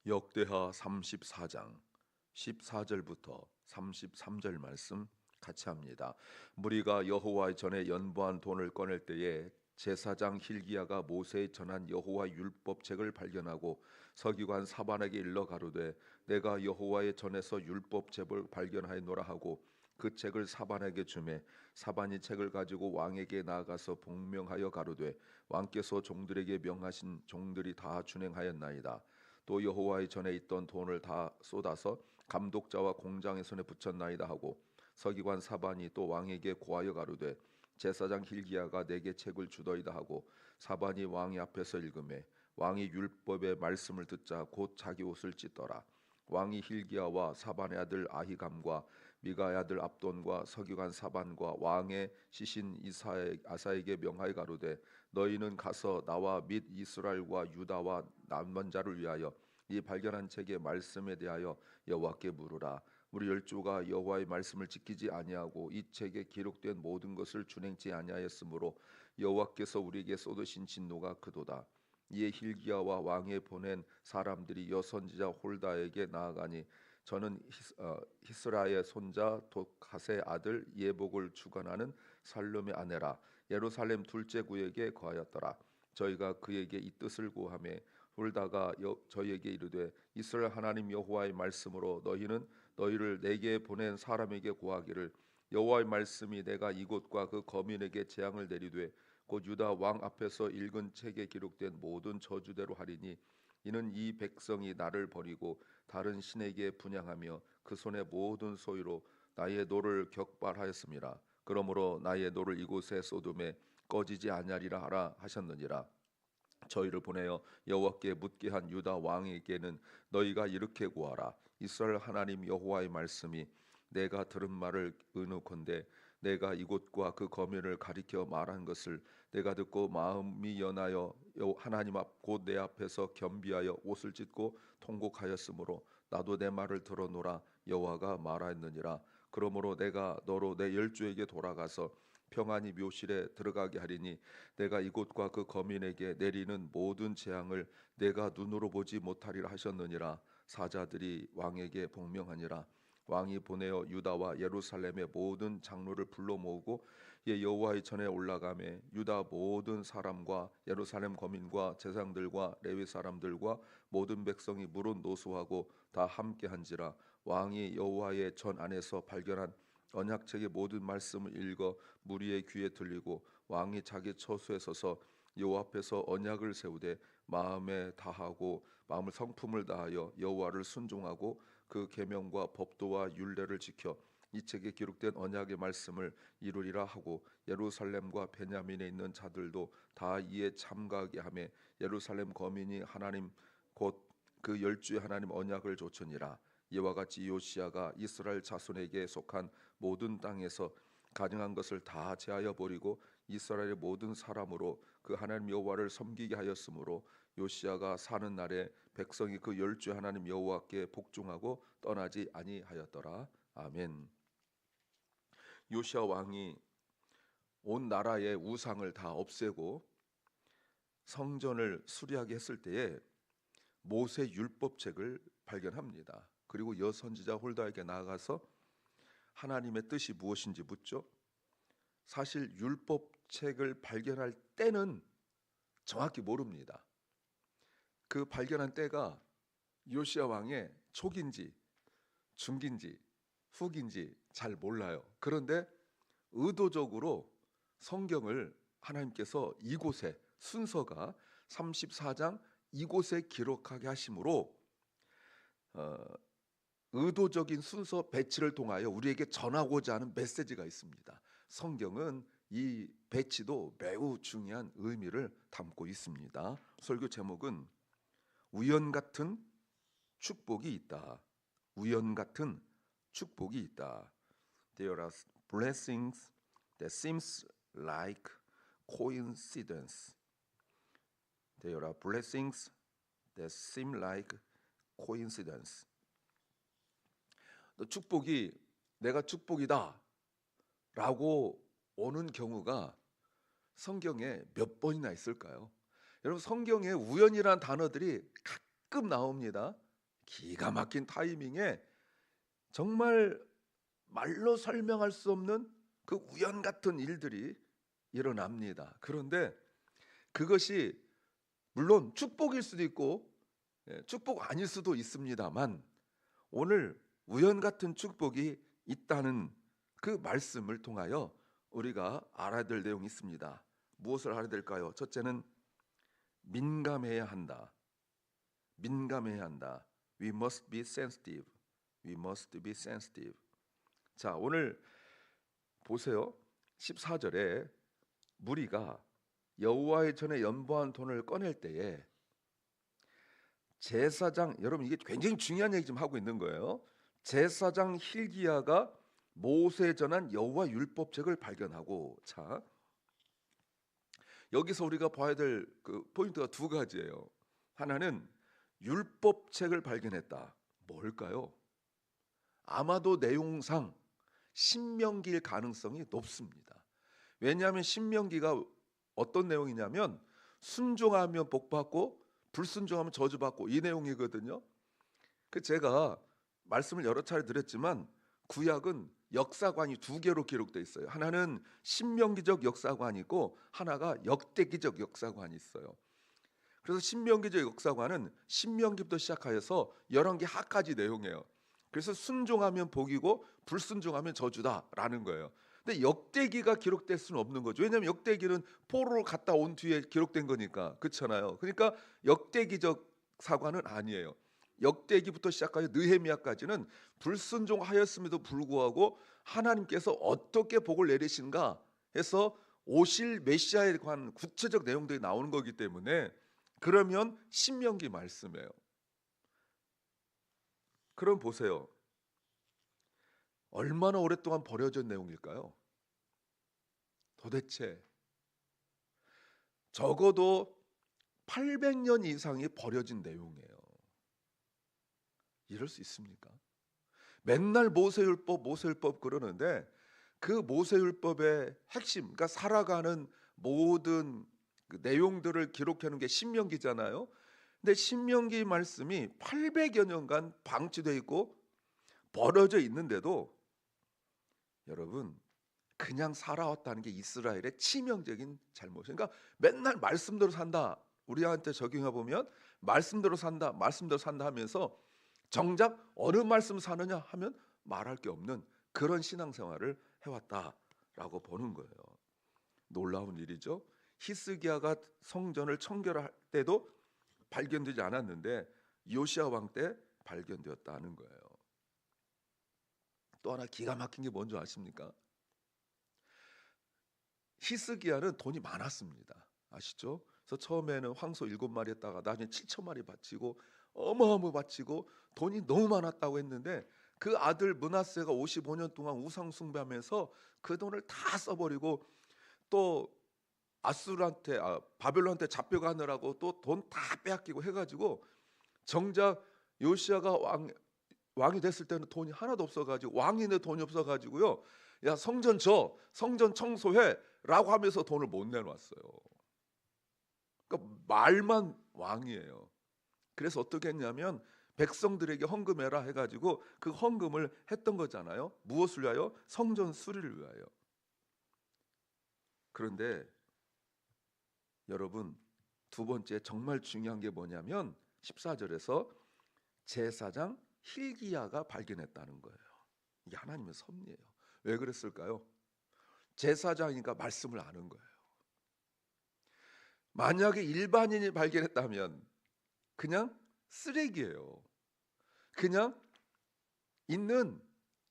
역대하 34장 14절부터 33절 말씀 같이 합니다. 무리가 여호와의 전에 연보한 돈을 꺼낼 때에 제사장 힐기야가 모세에 전한 여호와 율법책을 발견하고 서기관 사반에게 일러 가로되 내가 여호와의 전에서 율법책을 발견하였노라 하고 그 책을 사반에게 주매 사반이 책을 가지고 왕에게 나아가서 복명하여 가로되 왕께서 종들에게 명하신 종들이 다 준행하였나이다. 또 여호와의 전에 있던 돈을 다 쏟아서 감독자와 공장의 손에 붙였나이다 하고 서기관 사반이 또 왕에게 고하여 가로되 제사장 힐기야가 내게 책을 주더이다 하고 사반이 왕의 앞에서 읽음에 왕이 율법의 말씀을 듣자 곧 자기 옷을 찢더라. 왕이 힐기야와 사반의 아들 아히감과 미가의 아들 압돈과 서기관 사반과 왕의 시신 아사에게 명하여 가로되 너희는 가서 나와 및 이스라엘과 유다와 남은 자를 위하여 이 발견한 책의 말씀에 대하여 여호와께 물으라. 우리 열조가 여호와의 말씀을 지키지 아니하고 이 책에 기록된 모든 것을 준행치 아니하였으므로 여호와께서 우리에게 쏟으신 진노가 크도다. 이에 힐기야와 왕에 보낸 사람들이 여선지자 홀다에게 나아가니 저는 히스라의 손자 도갓의 아들 예복을 주관하는 살룸의 아내라. 예루살렘 둘째 구에게 거하였더라. 저희가 그에게 이 뜻을 구하매 홀다가 저희에게 이르되 이스라엘 하나님 여호와의 말씀으로 너희는 너희를 내게 보낸 사람에게 구하기를 여호와의 말씀이 내가 이곳과 그 거민에게 재앙을 내리되 곧 유다 왕 앞에서 읽은 책에 기록된 모든 저주대로 하리니 이는 이 백성이 나를 버리고 다른 신에게 분향하며 그 손의 모든 소유로 나의 노를 격발하였음이라. 그러므로 나의 노를 이곳에 쏟음에 꺼지지 아니하리라 하라 하셨느니라. 저희를 보내어 여호와께 묻게 한 유다 왕에게는 너희가 이렇게 구하라. 이스라엘 하나님 여호와의 말씀이 내가 들은 말을 의노컨대 내가 이곳과 그 거민을 가리켜 말한 것을 내가 듣고 마음이 연하여 하나님 앞 곧 내 앞에서 겸비하여 옷을 찢고 통곡하였으므로 나도 내 말을 들어노라 여호와가 말하였느니라. 그러므로 내가 너로 내 열조에게 돌아가서 평안히 묘실에 들어가게 하리니 내가 이곳과 그 거민에게 내리는 모든 재앙을 내가 눈으로 보지 못하리라 하셨느니라. 사자들이 왕에게 복명하니라. 왕이 보내어 유다와 예루살렘의 모든 장로를 불러 모으고 여호와의 전에 올라가매 유다 모든 사람과 예루살렘 거민과 제사장들과 레위 사람들과 모든 백성이 무릇 노소하고 다 함께한지라. 왕이 여호와의 전 안에서 발견한 언약책의 모든 말씀을 읽어 무리의 귀에 들리고 왕이 자기 처소에 서서 여호와 앞에서 언약을 세우되 마음에 다하고 마음을 성품을 다하여 여호와를 순종하고 그 계명과 법도와 율례를 지켜 이 책에 기록된 언약의 말씀을 이루리라 하고 예루살렘과 베냐민에 있는 자들도 다 이에 참가하게 하며 예루살렘 거민이 하나님 곧 그 열주의 하나님 언약을 조천이라. 이와 같이 요시야가 이스라엘 자손에게 속한 모든 땅에서 가증한 것을 다 제하여 버리고 이스라엘의 모든 사람으로 그 하나님 여호와를 섬기게 하였으므로 요시야가 사는 날에 백성이 그 열주의 하나님 여호와께 복종하고 떠나지 아니하였더라. 아멘. 요시야 왕이 온 나라의 우상을 다 없애고 성전을 수리하게 했을 때에 모세 율법책을 발견합니다. 그리고 여선지자 홀다에게 나아가서 하나님의 뜻이 무엇인지 묻죠. 사실 율법책을 발견할 때는 정확히 모릅니다. 그 발견한 때가 요시야 왕의 초기인지 중기인지 후기인지 잘 몰라요. 그런데 의도적으로 성경을 하나님께서 이곳에 순서가 34장 이곳에 기록하게 하심으로 의도적인 순서 배치를 통하여 우리에게 전하고자 하는 메시지가 있습니다. 성경은 이 배치도 매우 중요한 의미를 담고 있습니다. 설교 제목은 우연 같은 축복이 있다. 우연 같은 축복이 있다. There are blessings that seems like coincidence. There are blessings that seem like coincidence. 축복이 내가 축복이다 라고 오는 경우가 성경에 몇 번이나 있을까요? 여러분 성경에 우연이라는 단어들이 가끔 나옵니다. 기가 막힌 타이밍에 정말 말로 설명할 수 없는 그 우연 같은 일들이 일어납니다. 그런데 그것이 물론 축복일 수도 있고 축복 아닐 수도 있습니다만, 오늘 우연 같은 축복이 있다는 그 말씀을 통하여 우리가 알아야 될 내용이 있습니다. 무엇을 알아야 될까요? 첫째는 민감해야 한다. 민감해야 한다. We must be sensitive. We must be sensitive. 자, 오늘 보세요. 14절에 무리가 여호와의 전에 연보한 돈을 꺼낼 때에 제사장, 여러분 이게 굉장히 중요한 얘기 좀 하고 있는 거예요. 제사장 힐기야가 모세에 전한 여호와 율법책을 발견하고, 자, 여기서 우리가 봐야 될 그 포인트가 두 가지예요. 하나는 율법책을 발견했다. 뭘까요? 아마도 내용상 신명기일 가능성이 높습니다. 왜냐하면 신명기가 어떤 내용이냐면 순종하면 복받고 불순종하면 저주받고 이 내용이거든요. 그 제가 말씀을 여러 차례 드렸지만 구약은 역사관이 두 개로 기록되어 있어요. 하나는 신명기적 역사관이 있고 하나가 역대기적 역사관이 있어요. 그래서 신명기적 역사관은 신명기부터 시작하여서 열왕기 하까지 내용이에요. 그래서 순종하면 복이고 불순종하면 저주다라는 거예요. 근데 역대기가 기록될 수는 없는 거죠. 왜냐하면 역대기는 포로로 갔다 온 뒤에 기록된 거니까, 그렇잖아요. 그러니까 역대기적 사관은 아니에요. 역대기부터 시작하여 느헤미야까지는 불순종하였음에도 불구하고 하나님께서 어떻게 복을 내리신가 해서 오실 메시아에 관한 구체적 내용들이 나오는 거기 때문에, 그러면 신명기 말씀이에요. 그럼 보세요. 얼마나 오랫동안 버려진 내용일까요? 도대체 적어도 800년 이상이 버려진 내용이에요. 이럴 수 있습니까? 맨날 모세율법 그러는데 그 모세율법의 핵심, 그러니까 살아가는 모든 그 내용들을 기록하는 게 신명기잖아요. 근데 신명기 말씀이 800여 년간 방치되어 있고 버려져 있는데도 여러분 그냥 살아왔다는 게 이스라엘의 치명적인 잘못. 그러니까 맨날 말씀대로 산다. 우리한테 적용해 보면 말씀대로 산다, 말씀대로 산다 하면서 정작 어느 말씀 사느냐 하면 말할 게 없는 그런 신앙생활을 해왔다라고 보는 거예요. 놀라운 일이죠. 히스기야가 성전을 청결할 때도 발견되지 않았는데 요시야 왕 때 발견되었다는 거예요. 또 하나 기가 막힌 게 뭔지 아십니까? 히스기야는 돈이 많았습니다. 아시죠? 그래서 처음에는 황소 7마리 했다가 나중에 7,000마리 바치고 어마어마 바치고 돈이 너무 많았다고 했는데, 그 아들 므낫세가 55년 동안 우상 숭배하면서 그 돈을 다 써버리고 또 아수르한테 바벨론한테 잡혀가느라고 또 돈 다 빼앗기고 해가지고 정작 요시야가 왕이 됐을 때는 돈이 하나도 없어가지고, 왕인데 돈이 없어가지고요, 야 성전 청소해라고 하면서 돈을 못 내놨어요. 그러니까 말만 왕이에요. 그래서 어떻게 했냐면 백성들에게 헌금해라 해가지고 그 헌금을 했던 거잖아요. 무엇을 위하여? 성전 수리를 위하여. 그런데 여러분 두 번째 정말 중요한 게 뭐냐면 14절에서 제사장 힐기야가 발견했다는 거예요. 이게 하나님의 섭리예요. 왜 그랬을까요? 제사장이니까 말씀을 아는 거예요. 만약에 일반인이 발견했다면 그냥 쓰레기예요. 그냥 있는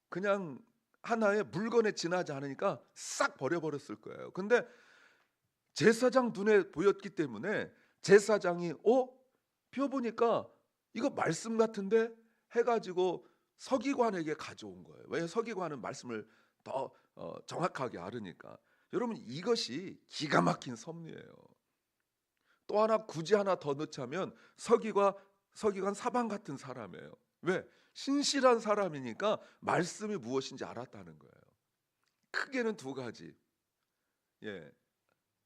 그냥 하나의 물건에 지나지 않으니까 싹 버려버렸을 거예요. 근데 제사장 눈에 보였기 때문에 제사장이 펴보니까 이거 말씀 같은데 해가지고 서기관에게 가져온 거예요. 왜? 서기관은 말씀을 더 정확하게 알으니까. 여러분 이것이 기가 막힌 섭리예요. 또 하나 굳이 하나 더 넣자면 서기관 사방 같은 사람이에요. 왜? 신실한 사람이니까 말씀이 무엇인지 알았다는 거예요. 크게는 두 가지.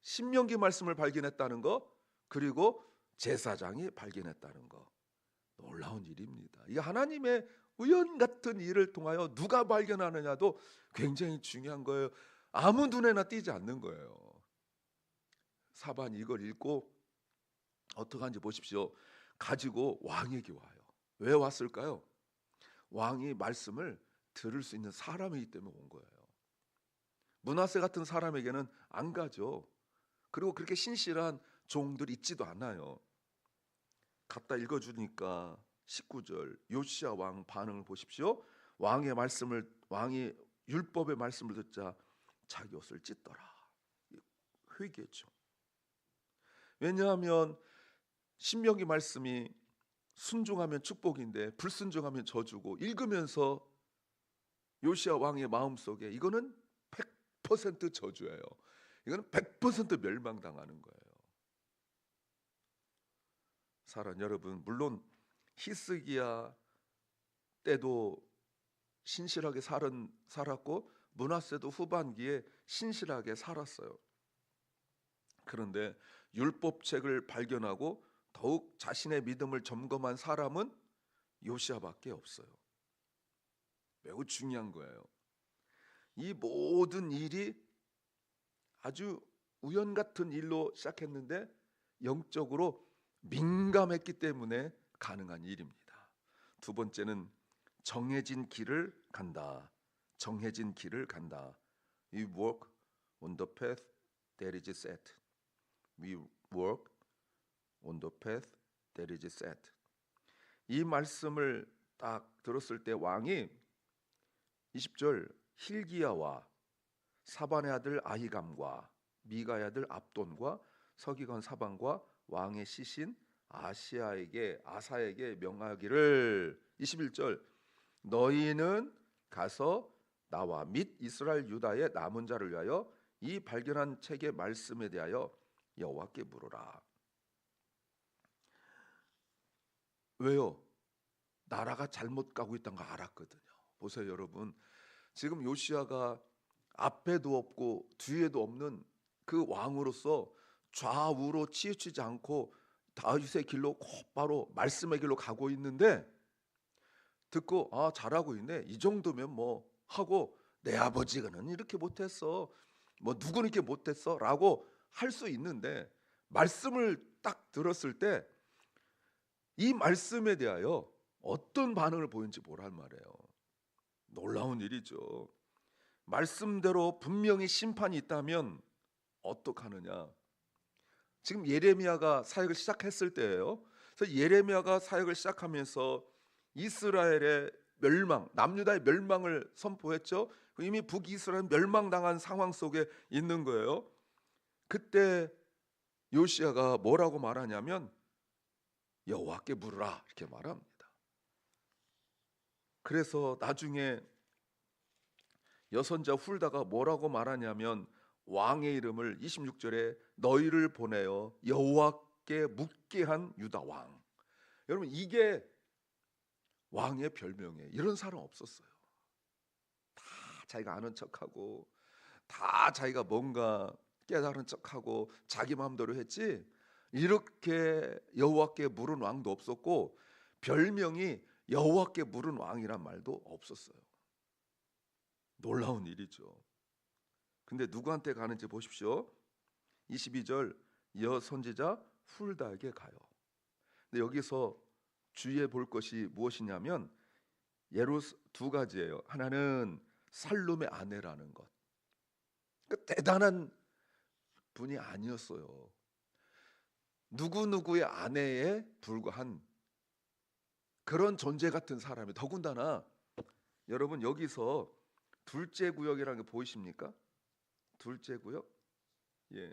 신명기 말씀을 발견했다는 거, 그리고 제사장이 발견했다는 거. 놀라운 일입니다. 이게 하나님의 우연 같은 일을 통하여 누가 발견하느냐도 굉장히 중요한 거예요. 아무 눈에나 띄지 않는 거예요. 사반이 이걸 읽고 어떻게 하는지 보십시오. 가지고 왕에게 와요. 왜 왔을까요? 왕이 말씀을 들을 수 있는 사람이기 때문에 온 거예요. 므낫세 같은 사람에게는 안 가죠. 그리고 그렇게 신실한 종들이 있지도 않아요. 갖다 읽어주니까 19절 요시야 왕 반응을 보십시오. 왕이 율법의 말씀을 듣자 자기 옷을 찢더라. 회개죠. 왜냐하면 신명기 말씀이 순종하면 축복인데 불순종하면 저주고, 읽으면서 요시야 왕의 마음속에 이거는 100% 저주예요. 이거는 100% 멸망당하는 거예요. 사랑 여러분, 물론 히스기야 때도 신실하게 살았고 므낫세도 후반기에 신실하게 살았어요. 그런데 율법책을 발견하고 더욱 자신의 믿음을 점검한 사람은 요시야밖에 없어요. 매우 중요한 거예요. 이 모든 일이 아주 우연 같은 일로 시작했는데 영적으로 민감했기 때문에 가능한 일입니다. 두 번째는 정해진 길을 간다. 정해진 길을 간다. We walk on the path that is set. We walk on the path that is set. 이 말씀을 딱 들었을 때 왕이 20절 hil기야와 사반의 아들 아히감과 미가의 아들 압돈과 서기관 사반과 왕의 시신 아사에게 명하기를, 21절 너희는 가서 나와 및 이스라엘 유다의 남은 자를 위하여 이 발견한 책의 말씀에 대하여 여호와께 물으라. 왜요? 나라가 잘못 가고 있다는 거 알았거든요. 보세요 여러분, 지금 요시야가 앞에도 없고 뒤에도 없는 그 왕으로서 좌우로 치우치지 않고 다윗의 길로 곧바로 말씀의 길로 가고 있는데, 듣고 잘하고 있네, 이 정도면 뭐 하고, 내 아버지는 이렇게 못했어, 뭐 누구는 이렇게 못했어 라고 할 수 있는데, 말씀을 딱 들었을 때 이 말씀에 대하여 어떤 반응을 보이는지 뭐란 말이에요. 놀라운 일이죠. 말씀대로 분명히 심판이 있다면 어떡하느냐. 지금 예레미야가 사역을 시작했을 때예요. 그래서 예레미야가 사역을 시작하면서 이스라엘의 멸망, 남유다의 멸망을 선포했죠. 이미 북이스라엘 멸망당한 상황 속에 있는 거예요. 그때 요시야가 뭐라고 말하냐면 여호와께 물으라 이렇게 말합니다. 그래서 나중에 여선자 훌다가 뭐라고 말하냐면 왕의 이름을 26절에 너희를 보내어 여호와께 묻게 한 유다 왕. 여러분, 이게 왕의 별명이에요. 이런 사람 없었어요. 다 자기가 아는 척하고, 다 자기가 뭔가 깨달은 척하고 자기 마음대로 했지, 이렇게 여호와께 물은 왕도 없었고 별명이 여호와께 물은 왕이란 말도 없었어요. 놀라운 일이죠. 근데 누구한테 가는지 보십시오. 22절 여선지자 훌다에게 가요. 근데 여기서 주의해 볼 것이 무엇이냐면 두 가지예요. 하나는 살룸의 아내라는 것. 그러니까 대단한 분이 아니었어요. 누구누구의 아내에 불과한 그런 존재 같은 사람이, 더군다나 여러분 여기서 둘째 구역이라는 게 보이십니까? 둘째 구역? 예.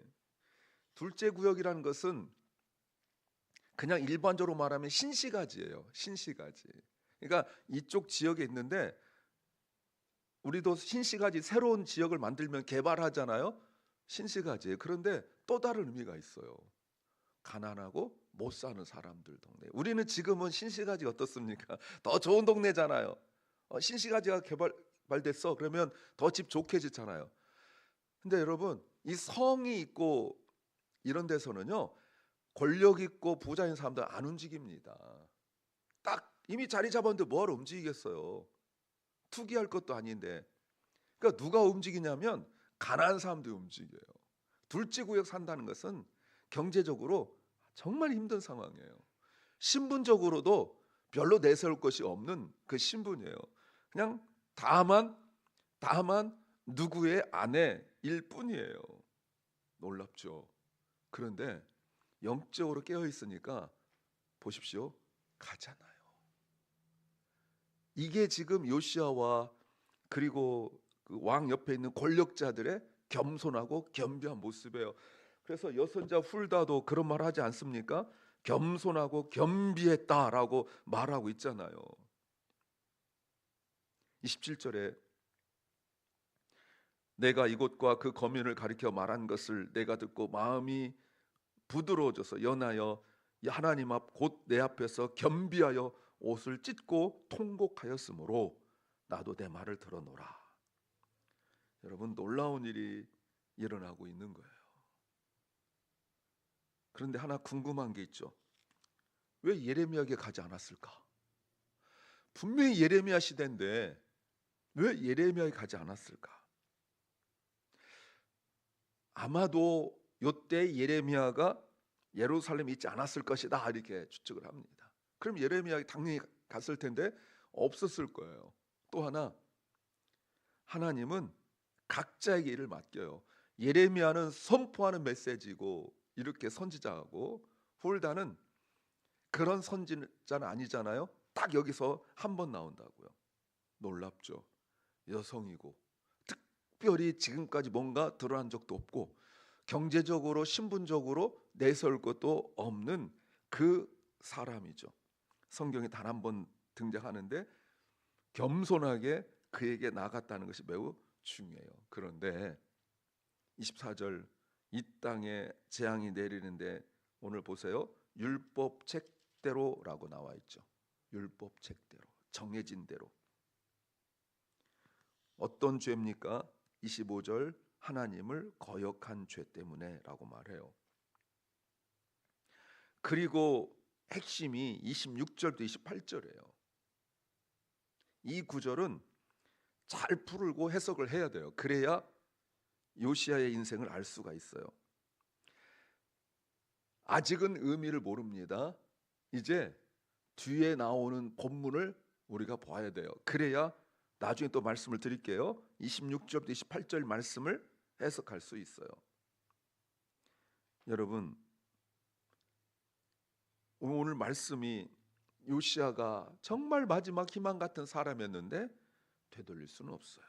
둘째 구역이라는 것은 그냥 일반적으로 말하면 신시가지예요. 신시가지. 그러니까 이쪽 지역에 있는데, 우리도 신시가지 새로운 지역을 만들면 개발하잖아요. 신시가지예요. 그런데 또 다른 의미가 있어요. 가난하고 못 사는 사람들 동네. 우리는 지금은 신시가지 어떻습니까? 더 좋은 동네잖아요. 신시가지가 개발됐어. 그러면 더 집 좋게 짓잖아요. 근데 여러분, 이 성이 있고 이런 데서는요, 권력 있고 부자인 사람들 안 움직입니다. 딱 이미 자리 잡았는데 뭐하러 움직이겠어요. 투기할 것도 아닌데. 그러니까 누가 움직이냐면 가난한 사람들이 움직여요. 둘째 구역 산다는 것은 경제적으로 정말 힘든 상황이에요. 신분적으로도 별로 내세울 것이 없는 그 신분이에요. 그냥 다만 누구의 아내일 뿐이에요. 놀랍죠. 그런데 영적으로 깨어 있으니까 보십시오. 가잖아요. 이게 지금 요시아와 그리고 그 왕 옆에 있는 권력자들의 겸손하고 겸비한 모습이에요. 그래서 여선자 훌다도 그런 말 하지 않습니까? 겸손하고 겸비했다라고 말하고 있잖아요. 27절에 내가 이곳과 그 거민을 가리켜 말한 것을 내가 듣고 마음이 부드러워져서 연하여 하나님 앞 곧 내 앞에서 겸비하여 옷을 찢고 통곡하였으므로 나도 내 말을 들어노라. 여러분, 놀라운 일이 일어나고 있는 거예요. 그런데 하나 궁금한 게 있죠. 왜 예레미야에게 가지 않았을까? 분명히 예레미야 시대인데 왜 예레미야에 가지 않았을까? 아마도 이때 예레미야가 예루살렘에 있지 않았을 것이다 이렇게 추측을 합니다. 그럼 예레미야가 당연히 갔을 텐데 없었을 거예요. 또 하나, 하나님은 각자에게 일을 맡겨요. 예레미야는 선포하는 메시지고 이렇게 선지자하고, 훌다는 그런 선지자는 아니잖아요. 딱 여기서 한 번 나온다고요. 놀랍죠. 여성이고 특별히 지금까지 뭔가 드러난 적도 없고 경제적으로 신분적으로 내세울 것도 없는 그 사람이죠. 성경에 단 한 번 등장하는데 겸손하게 그에게 나갔다는 것이 매우 중요해요. 그런데 24절, 이 땅에 재앙이 내리는데 오늘 보세요. 율법 책대로라고 나와 있죠. 율법 책대로, 정해진 대로. 어떤 죄입니까? 25절, 하나님을 거역한 죄 때문에라고 말해요. 그리고 핵심이 26절도 28절이에요. 이 구절은 잘 풀고 해석을 해야 돼요. 그래야 요시야의 인생을 알 수가 있어요. 아직은 의미를 모릅니다. 이제 뒤에 나오는 본문을 우리가 봐야 돼요. 그래야 나중에 또 말씀을 드릴게요. 26절부터 28절 말씀을 해석할 수 있어요. 여러분, 오늘 말씀이 요시야가 정말 마지막 희망 같은 사람이었는데 되돌릴 수는 없어요.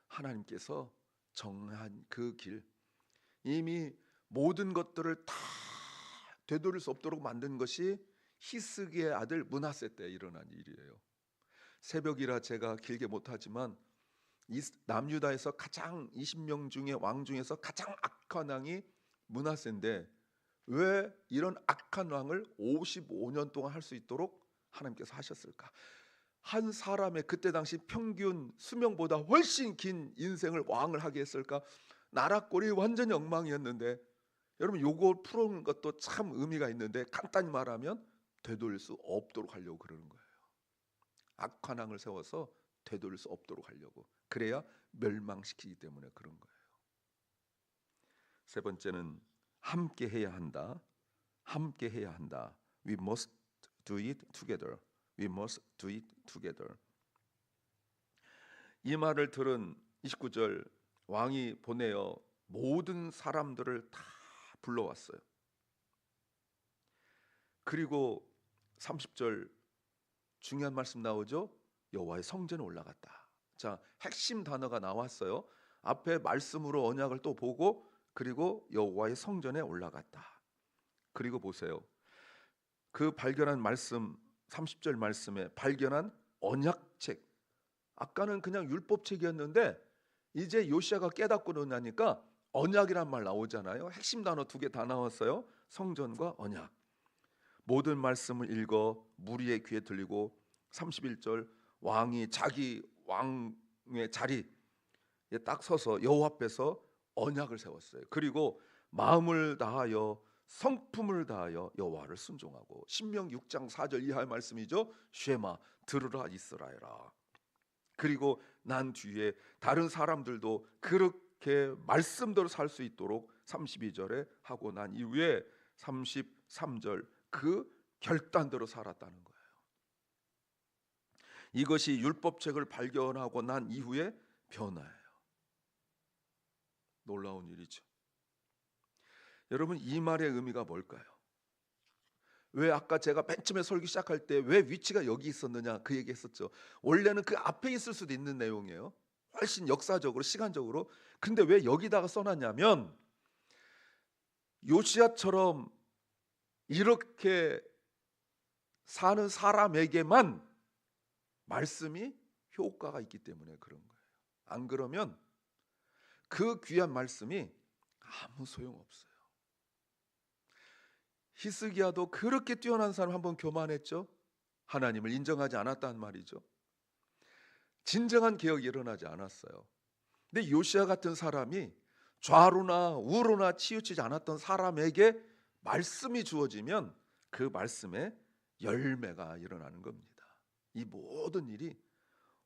하나님께서 정한 그 길, 이미 모든 것들을 다 되돌릴 수 없도록 만든 것이 히스기의 아들 므낫세 때 일어난 일이에요. 새벽이라 제가 길게 못하지만 남유다에서 가장 20명 중에 왕 중에서 가장 악한 왕이 므낫세인데 왜 이런 악한 왕을 55년 동안 할 수 있도록 하나님께서 하셨을까? 한 사람의 그때 당시 평균 수명보다 훨씬 긴 인생을 왕을 하게 했을까? 나라 꼴이 완전히 엉망이었는데, 여러분 요걸 푸는 것도 참 의미가 있는데 간단히 말하면 되돌릴 수 없도록 하려고 그러는 거예요. 악한 왕을 세워서 되돌릴 수 없도록 하려고. 그래야 멸망시키기 때문에 그런 거예요. 세 번째는 함께 해야 한다. 함께 해야 한다. We must do it together. We must do it together. 이 말을 들은 29절, 왕이 보내어 모든 사람들을 다 불러왔어요. 그리고 30절 중요한 말씀 나오죠. 여호와의 성전에 올라갔다. 자, 핵심 단어가 나왔어요. 앞에 말씀으로 언약을 또 보고 그리고 여호와의 성전에 올라갔다. 그리고 보세요. 그 발견한 말씀, 30절 말씀에 발견한 언약책. 아까는 그냥 율법책이었는데 이제 요시야가 깨닫고 나니까 언약이란 말 나오잖아요. 핵심 단어 두 개 다 나왔어요. 성전과 언약. 모든 말씀을 읽어 무리의 귀에 들리고 31절 왕이 자기 왕의 자리에 딱 서서 여호와 앞에서 언약을 세웠어요. 그리고 마음을 다하여 성품을 다하여 여호와를 순종하고, 신명기 6장 4절 이하의 말씀이죠. 쉐마, 들으라 이스라엘아. 그리고 난 뒤에 다른 사람들도 그렇게 말씀대로 살 수 있도록 32절에 하고 난 이후에 33절 그 결단대로 살았다는 거예요. 이것이 율법책을 발견하고 난 이후에 변화예요. 놀라운 일이죠. 여러분, 이 말의 의미가 뭘까요? 왜 아까 제가 맨 처음에 설교 시작할 때 왜 위치가 여기 있었느냐 그 얘기했었죠. 원래는 그 앞에 있을 수도 있는 내용이에요. 훨씬 역사적으로 시간적으로. 근데 왜 여기다가 써놨냐면 요시야처럼 이렇게 사는 사람에게만 말씀이 효과가 있기 때문에 그런 거예요. 안 그러면 그 귀한 말씀이 아무 소용없어요. 히스기야도 그렇게 뛰어난 사람 한번 교만했죠. 하나님을 인정하지 않았단 말이죠. 진정한 개혁이 일어나지 않았어요. 근데 요시야 같은 사람이 좌로나 우로나 치우치지 않았던 사람에게 말씀이 주어지면 그 말씀에 열매가 일어나는 겁니다. 이 모든 일이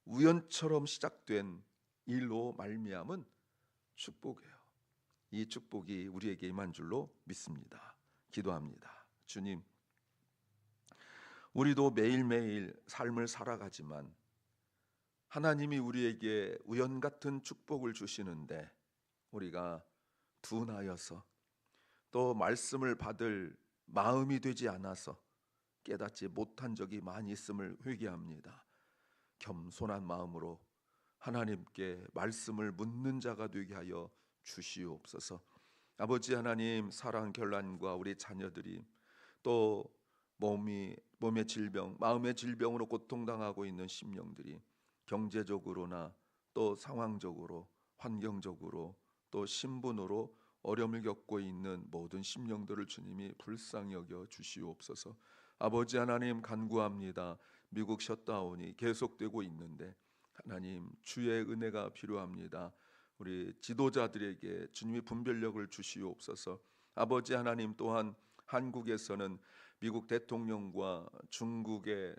우연처럼 시작된 일로 말미암은 축복이에요. 이 축복이 우리에게 임한 줄로 믿습니다. 기도합니다. 주님, 우리도 매일매일 삶을 살아가지만 하나님이 우리에게 우연 같은 축복을 주시는데 우리가 둔하여서 또 말씀을 받을 마음이 되지 않아서 깨닫지 못한 적이 많이 있음을 회개합니다. 겸손한 마음으로 하나님께 말씀을 묻는 자가 되게 하여 주시옵소서. 아버지 하나님, 사랑 결란과 우리 자녀들이 또 몸의 질병, 마음의 질병으로 고통당하고 있는 심령들이 경제적으로나 또 상황적으로, 환경적으로 또 신분으로 어려움을 겪고 있는 모든 심령들을 주님이 불쌍히 여겨 주시옵소서. 아버지 하나님, 간구합니다. 미국 셧다운이 계속되고 있는데 하나님, 주의 은혜가 필요합니다. 우리 지도자들에게 주님이 분별력을 주시옵소서. 아버지 하나님, 또한 한국에서는 미국 대통령과 중국의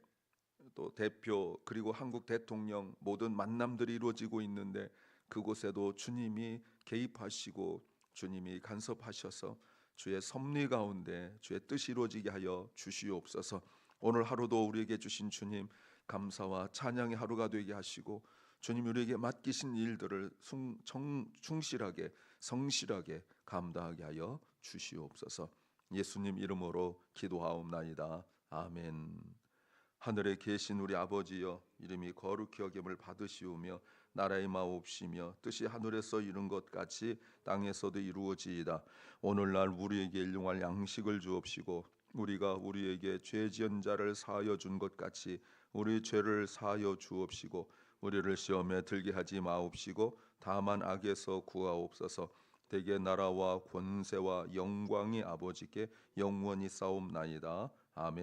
또 대표 그리고 한국 대통령 모든 만남들이 이루어지고 있는데 그곳에도 주님이 개입하시고 주님이 간섭하셔서 주의 섭리 가운데 주의 뜻이 이루어지게 하여 주시옵소서. 오늘 하루도 우리에게 주신 주님 감사와 찬양의 하루가 되게 하시고 주님 우리에게 맡기신 일들을 충실하게 성실하게 감당하게 하여 주시옵소서. 예수님 이름으로 기도하옵나이다. 아멘. 하늘에 계신 우리 아버지여, 이름이 거룩히 여김을 받으시오며 나라의 마옵시며 뜻이 하늘에서 이룬 것 같이 땅에서도 이루어지이다. 오늘날 우리에게 일용할 양식을 주옵시고 우리가 우리에게 죄 지은 자를 사하여 준 것 같이 우리 죄를 사하여 주옵시고 우리를 시험에 들게 하지 마옵시고 다만 악에서 구하옵소서. 대개 나라와 권세와 영광이 아버지께 영원히 싸움나이다. 아멘.